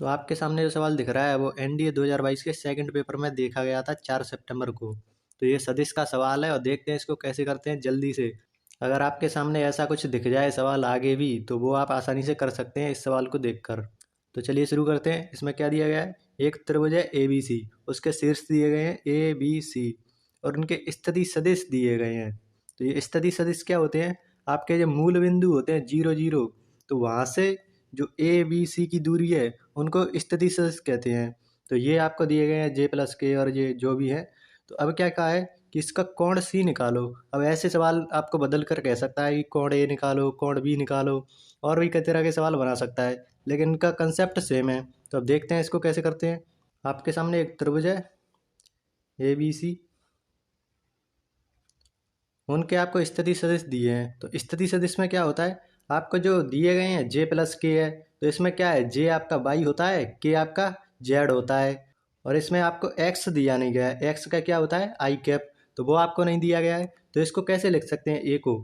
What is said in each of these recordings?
तो आपके सामने जो सवाल दिख रहा है वो एनडीए 2022 के सेकंड पेपर में देखा गया था 4 सितंबर को। तो ये सदिश का सवाल है और देखते हैं इसको कैसे करते हैं जल्दी से। अगर आपके सामने ऐसा कुछ दिख जाए सवाल आगे भी तो वो आप आसानी से कर सकते हैं इस सवाल को देखकर। तो चलिए शुरू करते हैं। इसमें क्या दिया गया है, एक त्रिभुज है ABC, उसके शीर्ष दिए गए हैं ABC और उनके स्थिति सदिश दिए गए हैं। तो ये स्थिति सदिश क्या होते हैं, आपके जो मूल बिंदु होते हैं 0 0, तो वहाँ से जो ABC की दूरी है उनको स्थिति सदिश कहते हैं। तो ये आपको दिए गए हैं J+K और ये जो भी है। तो अब क्या कहा है कि इसका कोण C निकालो। अब ऐसे सवाल आपको बदल कर कह सकता है कि कोण A निकालो, कोण B निकालो, और भी कई तरह के सवाल बना सकता है, लेकिन इनका कंसेप्ट सेम है। तो अब देखते हैं इसको कैसे करते हैं। आपके सामने एक त्रिभुज है ABC, उनके आपको स्थिति सदिश दिए हैं। तो स्थिति सदिश में क्या होता है, आपको जो दिए गए हैं J+K है, तो इसमें क्या है, J आपका Y होता है, K आपका Z होता है, और इसमें आपको X दिया नहीं गया है। X का क्या होता है I कैप, तो वो आपको नहीं दिया गया है। तो इसको कैसे लिख सकते हैं A को,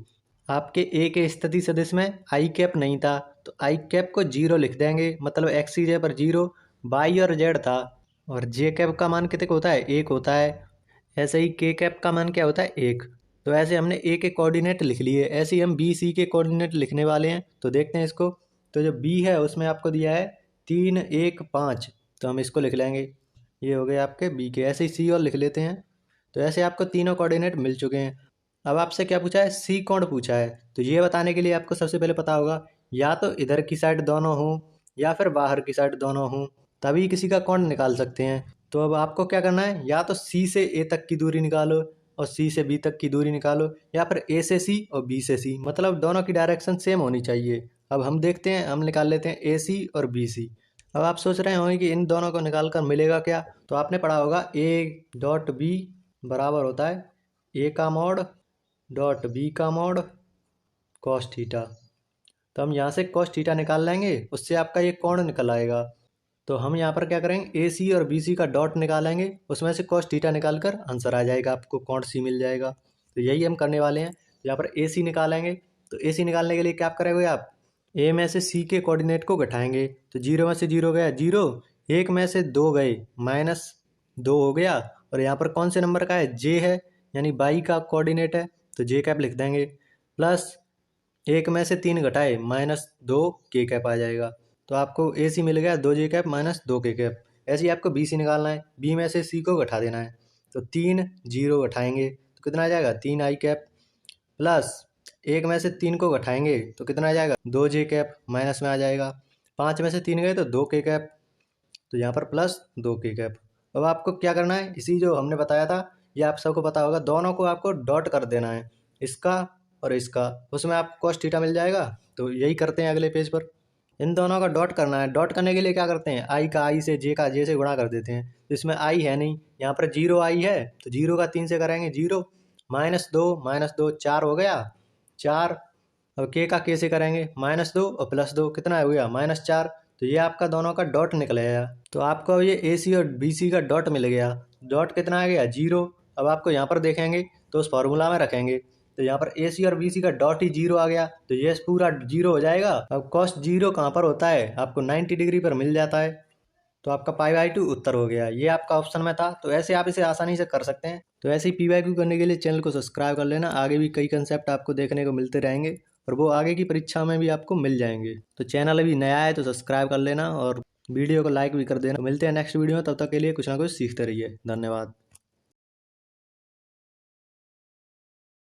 आपके A के स्थिति सदिश में I कैप नहीं था तो I कैप को 0 लिख देंगे, मतलब X की जगह पर 0, Y और Z था, और J कैप का मान कितने का होता है 1 होता है। ऐसे ही K कैप का मान क्या होता है 1। तो ऐसे हमने A के कोऑर्डिनेट लिख लिए, ऐसे ही हम BC के कोऑर्डिनेट लिखने वाले हैं। तो देखते हैं इसको। तो जो B है उसमें आपको दिया है 3 1 5, तो हम इसको लिख लेंगे, ये हो गए आपके B के। ऐसे ही C और लिख लेते हैं। तो ऐसे आपको तीनों कोऑर्डिनेट मिल चुके हैं। अब आपसे क्या पूछा है, C कोण पूछा है। तो ये बताने के लिए आपको सबसे पहले पता होगा या तो इधर की साइड दोनों हों या फिर बाहर की साइड दोनों हों, तभी किसी का कोण निकाल सकते हैं। तो अब आपको क्या करना है, या तो C से A तक की दूरी निकालो और C से B तक की दूरी निकालो, या फिर A से C और B से C, मतलब दोनों की डायरेक्शन सेम होनी चाहिए। अब हम देखते हैं, हम निकाल लेते हैं AC और BC। अब आप सोच रहे होंगे कि इन दोनों को निकाल कर मिलेगा क्या। तो आपने पढ़ा होगा A.B बराबर होता है A का मॉड डॉट B का मॉड कॉस थीटा। तो हम यहाँ से कॉस थीटा निकाल लेंगे, उससे आपका ये कोण निकल आएगा। तो हम यहाँ पर क्या करेंगे, AC और BC का डॉट निकालेंगे, उसमें से कॉस थीटा निकाल कर आंसर आ जाएगा, आपको कोण C मिल जाएगा। तो यही हम करने वाले हैं। तो यहाँ पर AC निकालेंगे। तो AC निकालने के लिए क्या करेंगे आप, A में से C के कोऑर्डिनेट को घटाएंगे। तो 0 में से 0 गया 0, 1 में से 2 गए -2 हो गया, और यहाँ पर कौन से नंबर का है, J है, यानी Y का कोऑर्डिनेट है, तो J कैप लिख देंगे, प्लस 1 में से 3 घटाए -2 K कैप आ जाएगा। तो आपको AC मिल गया 2J कैप -2 K कैप। ऐसे ही आपको BC निकालना है, B में से C को घटा देना है। तो 3 0 घटाएंगे तो कितना आ जाएगा 3 I कैप, प्लस 1 में से 3 को घटाएंगे तो कितना आ जाएगा 2J कैप, माइनस में आ जाएगा। 5 में से 3 गए तो 2 K कैप, तो यहाँ पर प्लस 2 K कैप। अब आपको क्या करना है, इसी जो हमने बताया था ये आप सबको पता होगा, दोनों को आपको डॉट कर देना है, इसका और इसका, उसमें आपको कॉस थीटा मिल जाएगा। तो यही करते हैं अगले पेज पर, इन दोनों का डॉट करना है। डॉट करने के लिए क्या करते हैं, I का I से, J का J से गुणा कर देते हैं। तो इसमें I है नहीं, यहाँ पर 0 I है, तो 0 का 3 से करेंगे 0, -2 4 हो गया 4। अब K का K से करेंगे -2 और +2 कितना हो गया -4। तो ये आपका दोनों का डॉट निकलेगा। तो आपको अब ये AC और BC का डॉट मिल गया, डॉट कितना आ गया 0। अब आपको यहाँ पर देखेंगे तो उस फार्मूला में रखेंगे, तो यहाँ पर AC और BC का डॉट ही 0 आ गया, तो ये पूरा 0 हो जाएगा। अब cos 0 कहाँ पर होता है, आपको 90 डिग्री पर मिल जाता है। तो आपका π/2 उत्तर हो गया, ये आपका ऑप्शन में था। तो ऐसे आप इसे आसानी से कर सकते हैं। तो ऐसे ही p/q करने के लिए चैनल को सब्सक्राइब कर लेना, आगे भी कई कंसेप्ट आपको देखने को मिलते रहेंगे और वो आगे की परीक्षा में भी आपको मिल जाएंगे। तो चैनल अभी नया है तो सब्सक्राइब कर लेना और वीडियो को लाइक भी कर देना। तो मिलते हैं नेक्स्ट वीडियो में, तब तक के लिए कुछ ना कुछ सीखते रहिए। धन्यवाद।